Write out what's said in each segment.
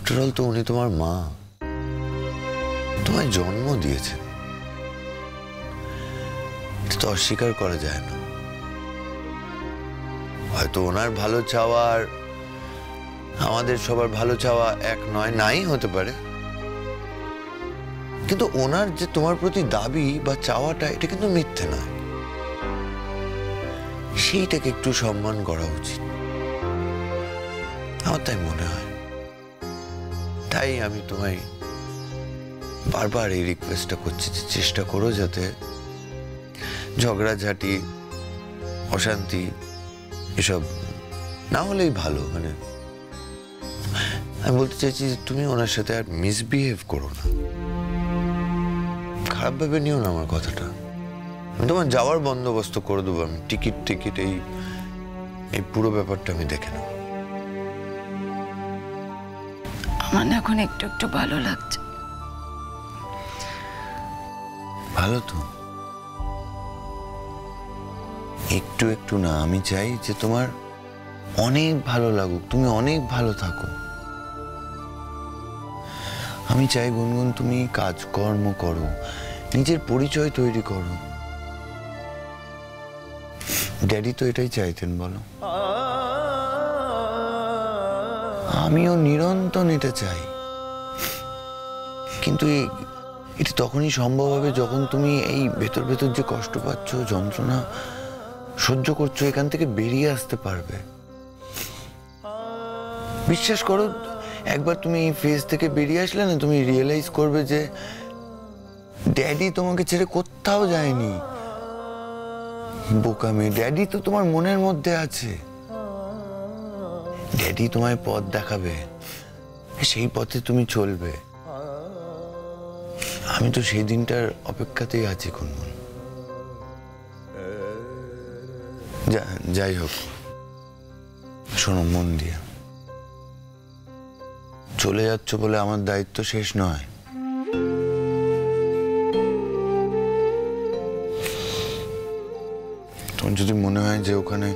After all তো উনি তোমার মা, তোমায় জন্ম দিয়েছেন, এটা তো অস্বীকার করা যায় না। হয়তো ওনার ভালো চাওয়া আর আমাদের সবার ভালো চাওয়া এক নয়, নাই হতে পারে, কিন্তু ওনার যে তোমার প্রতি দাবি বা চাওয়াটা এটা কিন্তু মিথ্যে নয়, সেইটাকে একটু সম্মান করা উচিত আমার তাই মনে হয়। তাই আমি তোমায় বারবার এই রিকোয়েস্টটা করছি যে চেষ্টা করো যাতে ঝগড়াঝাটি অশান্তি এসব না হলেই ভালো। মানে আমি বলতে চাইছি যে তুমি ওনার সাথে আর মিসবিহেভ করো না, খারাপ ভেবে নিও না আমার কথাটা। আমি তোমার যাওয়ার বন্দোবস্ত করে দেবো, আমি টিকিট এই পুরো ব্যাপারটা আমি দেখে নেব। আমার এখন একটু একটু ভালো লাগছে। ভালো তো, একটু একটু না, আমি চাই যে তোমার অনেক ভালো লাগুক, তুমি অনেক ভালো থাকো। আমি চাই গুনগুন তুমি কাজকর্ম করো, নিজের পরিচয় তৈরি করো। ড্যাডি তো এটাই চাইতেন বলো, আমিও নিরন্তর এটা চাই, কিন্তু এটা তখনই সম্ভব হবে যখন তুমি এই ভেতর ভেতর যে কষ্ট পাচ্ছ, যন্ত্রণা সহ্য করছো, এখান থেকে বেরিয়ে আসতে পারবে। বিশ্বাস করো, একবার তুমি এই ফেজ থেকে বেরিয়ে আসলে না, তুমি রিয়েলাইজ করবে যে ড্যাডি তোমাকে ছেড়ে কোথাও যায়নি। বোকামে, ড্যাডি তো তোমার মনের মধ্যে আছে, ড্যাডি তোমায় পথ দেখাবে, সেই পথে তুমি চলবে। আমি তো সেই দিনটার অপেক্ষাতেই আছি গুনগুন। যাই হোক, শোনো মন দিয়ে, চলে যাচ্ছ বলে আমার দায়িত্ব শেষ নয়। তোমার যদি মনে হয় যে ওখানে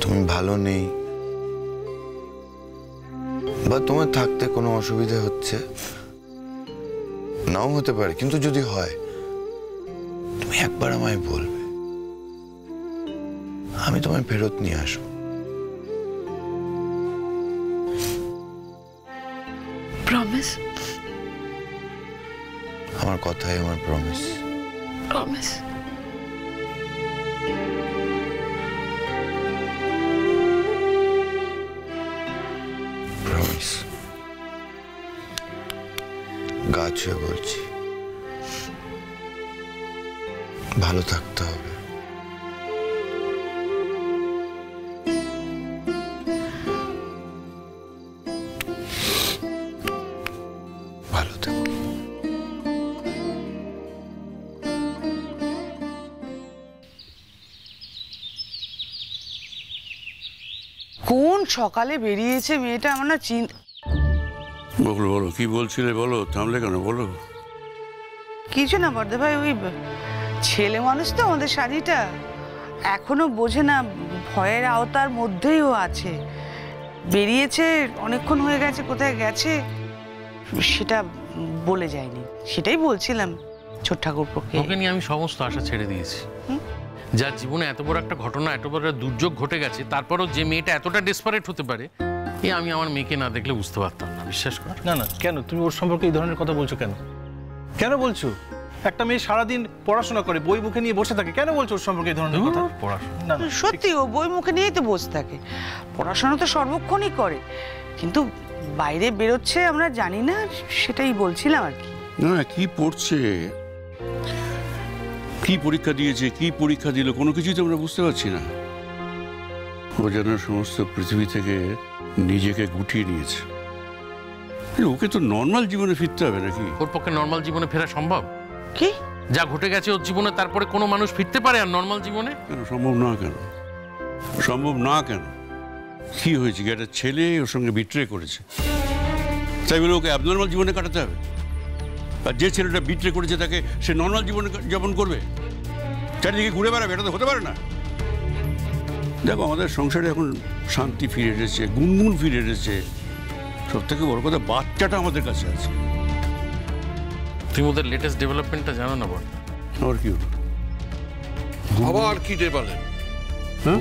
তুমি ভালো নেই বা তোমার থাকতে কোনো অসুবিধা হচ্ছে, নাও হতে পারে, কিন্তু যদি হয় তুমি একবার আমায় বলবে, আমি তোমায় ফেরত নিয়ে আসবো। প্রমিস? আমার কথাই আমার প্রমিস। প্রমিস। প্রমিস। গা ছুঁয়ে বলছি, ভালো থাকতে হবে। ভালো থাকো। কোন সকালে বেরিয়েছে মেয়েটা, আমার না চিন্তা। বলো বলো, কি বলছিলে বলো, থামলে কেন বলো। কিছু না বর্দা ভাই, ওই ছেলে মানুষ তো আমাদের শাড়িটা এখনো বোঝে না, ভয়ের আওতার মধ্যেই ও আছে। বেরিয়েছে অনেকক্ষণ হয়ে গেছে, কোথায় গেছে সেটা বলে যায়নি, সেটাই বলছিলাম ছোট ঠাকুরপোকে। ওকে নিয়ে আমি সমস্ত আশা ছেড়ে দিয়েছি। যার জীবনে এত বড় একটা ঘটনা, এত বড় একটা দুর্যোগ ঘটে গেছে, তারপরও যে মেয়েটা এতটা ডেসপারেট হতে পারে, আমি আমার মেয়েকে না দেখলে বুঝতে পারতাম না। বিশ্বাস কর। না না, কেন তুমি ওর সম্পর্কে এই ধরনের কথা বলছো? কেন কেন বলছো? একটা মেয়ে সারাদিন পড়াশোনা করে, বই মুখে নিয়ে বসে থাকে, কেন বলছো ওর সম্পর্কে এই ধরনের কথা? পড়াশোনা সত্যি ও বই মুখে নিয়েই তো বসে থাকে, পড়াশোনা তো সর্বক্ষণই করে, কিন্তু বাইরে বেরোচ্ছে আমরা জানি না, সেটাই বলছিলাম আর কি। না, কি পড়ছে, কি পরীক্ষা দিয়েছে, কি পরীক্ষা দিল, কোনো কিছুই তো আমরা বুঝতে পারছি না। ও যেন সমস্ত পৃথিবী থেকে নিজেকে গুটিয়ে নিয়েছে। ওকে তো নর্মাল জীবনে ফিরতে হবে নাকি? ওর পক্ষে নর্মাল জীবনে ফেরা সম্ভব? কি যা ঘটে গেছে ওর জীবনে, তারপরে কোনো মানুষ ফিরতে পারে আর নর্মাল জীবনে? কেন সম্ভব না? কেন সম্ভব না? কেন কি হয়েছে? একটা ছেলে ওর সঙ্গে বিট্রে করেছে, তাই বলে ওকে অ্যাবনর্মাল জীবনে কাটাতে হবে? আর যে ছেলেটা বিট্রে করেছে তাকে সে নর্মাল জীবনে যাপন করবে, চারিদিকে ঘুরে বেড়াবে? এটা তো হতে পারে না। দেখো, আমাদের সংসারে এখন শান্তি ফিরে এসেছে, গুনগুন ফিরে এসেছে, সব থেকে বড় কথা বাচ্চাটা আমাদের কাছে আছে। তুমি ওদের লেটেস্ট ডেভেলপমেন্টটা জানো না বল? আর কি হলো? আবার কি বলেন?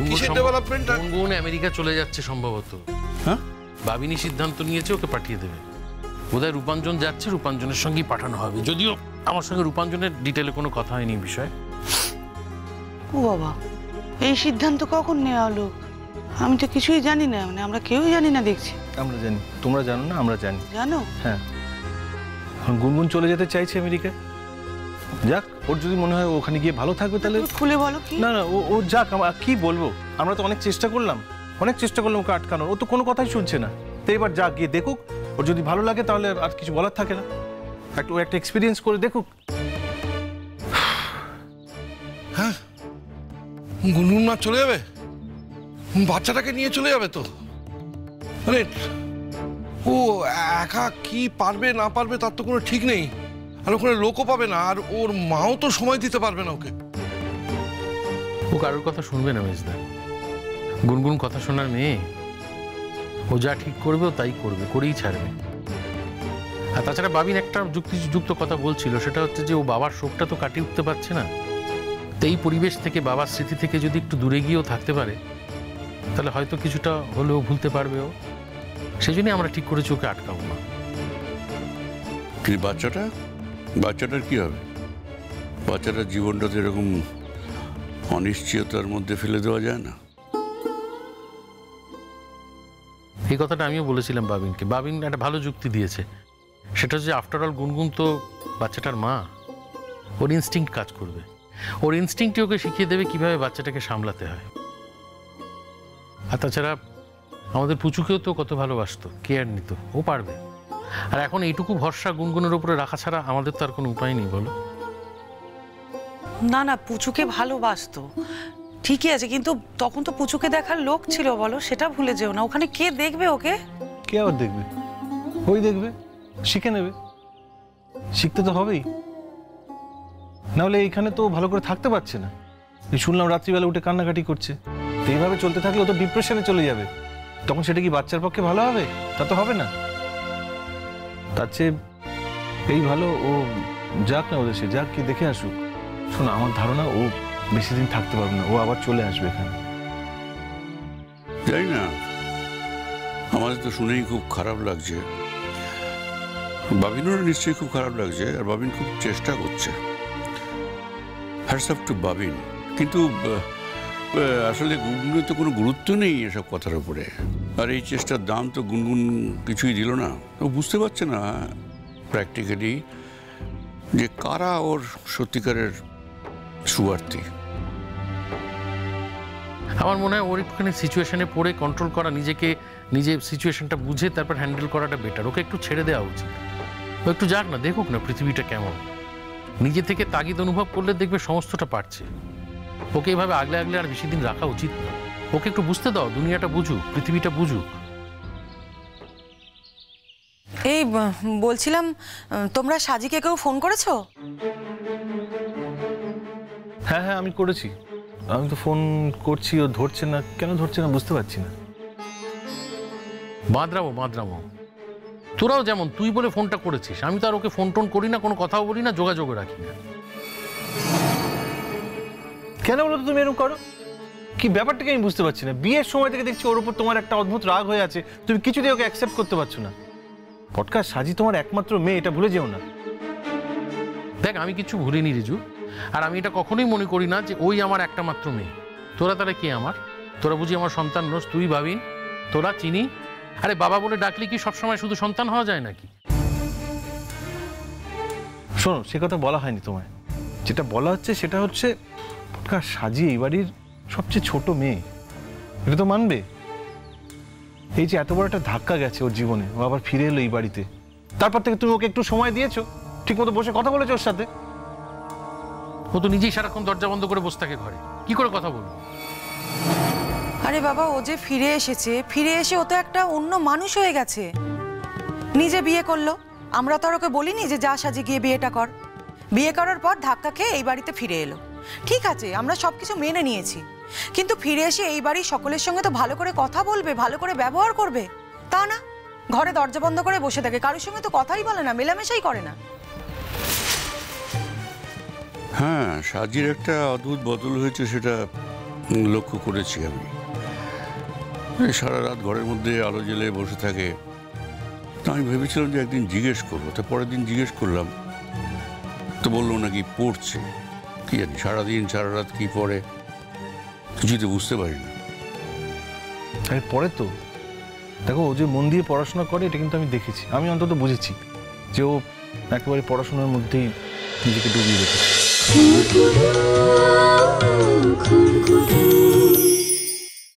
কিসের ডেভেলপমেন্ট? গুনগুন আমেরিকা চলে যাচ্ছে সম্ভবত। হ্যাঁ, বাবিনী সিদ্ধান্ত নিয়েছে ওকে পাঠিয়ে দেবে। বোধহয় রূপাঞ্জন যাচ্ছে, রূপাঞ্জনের সঙ্গেই পাঠানো হবে। যদিও আমার সঙ্গে রূপাঞ্জনের ডিটেলে কোনো কথা হয়নি এই বিষয়ে। ও বাবা, এই সিদ্ধান্ত কখন নেওয়া হলো? আমি তো কিছুই জানি না, মানে আমরা কেউই জানি না দেখছি। আমরা জানি, তোমরা জানো না, আমরা জানি। জানো? হ্যাঁ, গুনগুন চলে যেতে চাইছে আমেরিকা। যাক, ওর যদি মনে হয় ওখানে গিয়ে ভালো থাকবে তাহলে খুলে বলো কি? না না, ও যাক, কি বলবো, আমরা তো অনেক চেষ্টা করলাম ওকে আটকানোর, ও তো কোনো কথাই শুনছে না। তো এবার যাক, গিয়ে দেখুক, ওর যদি ভালো লাগে তাহলে আর কিছু বলার থাকে না। ও একটা এক্সপিরিয়েন্স করে দেখুক। হ্যাঁ, গুনগুন না চলে যাবে? বাচ্চাটাকে নিয়ে চলে যাবে তো? মানে ও একা কি পারবে না পারবে তার তো কোনো ঠিক নেই। আর ওখানে লোকও পাবে না, আর ওর মাও তো সময় দিতে পারবে না ওকে। ও কারোর কথা শুনবে না মেজদা। গুনগুন কথা শোনার মেয়ে। ও যা ঠিক করবে ও তাই করবে, করেই ছাড়বে। আর তাছাড়া বাবিন একটা যুক্তিযুক্ত কথা বলছিল, সেটা হচ্ছে যে ও বাবার শোকটা তো কাটিয়ে উঠতে পারছে না। তো এই পরিবেশ থেকে, বাবার স্মৃতি থেকে যদি একটু দূরে গিয়েও থাকতে পারে, তাহলে হয়তো কিছুটা হলেও ভুলতে পারবে ও। সেই জন্যই আমরা ঠিক করেছি ওকে আটকাবো না। কিন্তু বাচ্চাটার কি হবে? বাচ্চাটার জীবনটা তো এরকম অনিশ্চয়তার মধ্যে ফেলে দেওয়া যায় না। এই কথাটা আমিও বলেছিলাম বাবিনকে। বাবিন একটা ভালো যুক্তি দিয়েছে। সেটা হচ্ছে আফটারঅল গুনগুন তো বাচ্চাটার মা, ওর ইনস্টিংক্ট কাজ করবে। ওর ইনস্টিংক্টই ওকে শিখিয়ে দেবে কিভাবে বাচ্চাটাকে সামলাতে হয়। আর তাছাড়া আমাদের পুচুকেও তো কত ভালোবাসতো, কেয়ার নিত, ও পারবে। আর এখন এইটুকু ভরসা গুনগুনের উপরে রাখা ছাড়া আমাদের তো আর কোনো উপায় নেই, বলো? না না, পুচুকে ভালোবাসতো ঠিকই আছে, কিন্তু তখন তো পুচুকে দেখার লোক ছিল, বলো, সেটা ভুলে যেও না। ওখানে কে দেখবে ওকে? কে আবার দেখবে? ওই দেখবে, শিখে নেবে। শিখতে তো হবেই, নাহলে এইখানে তো ভালো করে থাকতে পারছে না। শুনলাম রাত্রিবেলা উঠে কান্নাকাটি করছে। তো এইভাবে চলতে থাকলে ও তো ডিপ্রেশনে চলে যাবে। তখন সেটা কি বাচ্চার পক্ষে ভালো হবে? তা তো হবে না। তার চেয়ে এই ভালো ও যাক না, ওদের সে যাক, কি দেখে আসুক। শোনো, আমার ধারণা ও বেশি দিন থাকতে পারবে না, ও আবার চলে আসবে এখানে। জানি না, আমাদের তো শুনেই খুব খারাপ লাগছে। বাবিনেরও নিশ্চয়ই খুব খারাপ লাগছে, আর বাবিন খুব চেষ্টা করছে। Hats off to Babin. কিন্তু আসলে গুনগুনের তো কোনো গুরুত্ব নেই এসব কথার উপরে। আর এই চেষ্টার দাম তো গুনগুন কিছুই দিল না। ও বুঝতে পারছে না প্র্যাকটিক্যালি যে কারা ওর সত্যিকারের সুয়ার্থী। আমার মনে হয় ওর একটুখানি সিচুয়েশনে পড়ে কন্ট্রোল করা, নিজে সিচুয়েশনটা বুঝে তারপর হ্যান্ডেল করাটা বেটার। ওকে একটু ছেড়ে দেওয়া উচিত। ও একটু যাক না, দেখুক না পৃথিবীটা কেমন। নিজে থেকে তাগিদ অনুভব করলে দেখবে সমস্তটা পারছে। ওকে এইভাবে আগলে আর বেশি দিন রাখা উচিত না। ওকে একটু বুঝতে দাও, দুনিয়াটা বুঝুক, পৃথিবীটা বুঝুক। এই বলছিলাম, তোমরা সাজিকে কেউ ফোন করেছো? হ্যাঁ হ্যাঁ, আমি করেছি। আমি তো ফোন করছি, ও ধরছে না। কেন ধরছে না বুঝতে পারছি না। বাঁদরামো তোরাও যেমন, তুই বলে ফোনটা করেছিস। আমি তো আর ওকে ফোন টোন করি না, কোনো কথাও বলি না, যোগাযোগও রাখি না। কেন বলো তো তুমি এরকম করো? কি ব্যাপারটাকে আমি বুঝতে পারছি না। বিয়ের সময় থেকে দেখছি ওর উপর তোমার একটা অদ্ভুত রাগ হয়ে আছে। তুমি কিছুতেই ওকে অ্যাকসেপ্ট করতে পারছো না। পটকা, সাজি তোমার একমাত্র মেয়ে, এটা ভুলে যেও না। দেখ, আমি কিছু ভুলিনি রিজু। আর আমি এটা কখনোই মনে করি না যে ওই আমার একটা মাত্র মেয়ে। তোরা তারা কে আমার? তোরা বুঝি আমার সন্তান নোস? তুই ভাবিন, তোরা চিনি। আরে বাবা বলে ডাকলে কি সবসময় শুধু সন্তান হওয়া যায় নাকি? শোনো, সে কথা বলা হয়নি তোমায়। যেটা বলা হচ্ছে সেটা হচ্ছে পটকা, সাজি এই বাড়ির সবচেয়ে ছোট মেয়ে, এটা তো মানবে। এই যে এত বড় একটা ধাক্কা গেছে ওর জীবনে, ও আবার ফিরে এলো এই বাড়িতে। তারপর থেকে তুমি ওকে একটু সময় দিয়েছো? ঠিক মতো বসে কথা বলেছো ওর সাথে? ও তো নিজেই সারাক্ষণ দরজা বন্ধ করে বসে থাকে ঘরে, কি করে কথা বলবো? আরে বাবা, ও যে ফিরে এসে ও তো একটা অন্য মানুষ হয়ে গেছে। নিজে বিয়ে করলো, আমরা তো আর ওকে বলিনি যে যা সাজি গিয়ে বিয়েটা কর। বিয়ে করার পর ধাক্কা খেয়ে এই বাড়িতে ফিরে এলো। ঠিক আছে, আমরা সবকিছু মেনে নিয়েছি, কিন্তু ফিরে এসে এই বাড়ির সকলের সঙ্গে তো ভালো করে কথা বলবে, ভালো করে ব্যবহার করবে। তা না, ঘরে দরজা বন্ধ করে বসে থাকে, কারোর সঙ্গে তো কথাই বলে না, মেলামেশাই করে না। হ্যাঁ, সাজির একটা অদ্ভুত বদল হয়েছে, সেটা লক্ষ্য করেছি আমি। এই সারা রাত ঘরের মধ্যে আলো জ্বেলে বসে থাকে। তো আমি ভেবেছিলাম যে একদিন জিজ্ঞেস করবো, তো পরের দিন জিজ্ঞেস করলাম, তো বললো নাকি পড়ছে। কি জানি সারাদিন সারা রাত কি পড়ে কিছুই তো বুঝতে পারি না। আরে পরে তো দেখো, ও যে মন দিয়ে পড়াশোনা করে এটা কিন্তু আমি দেখেছি, আমি অন্তত বুঝেছি যে ও একেবারে পড়াশোনার মধ্যেই নিজেকে ডুবিয়ে রেখেছে।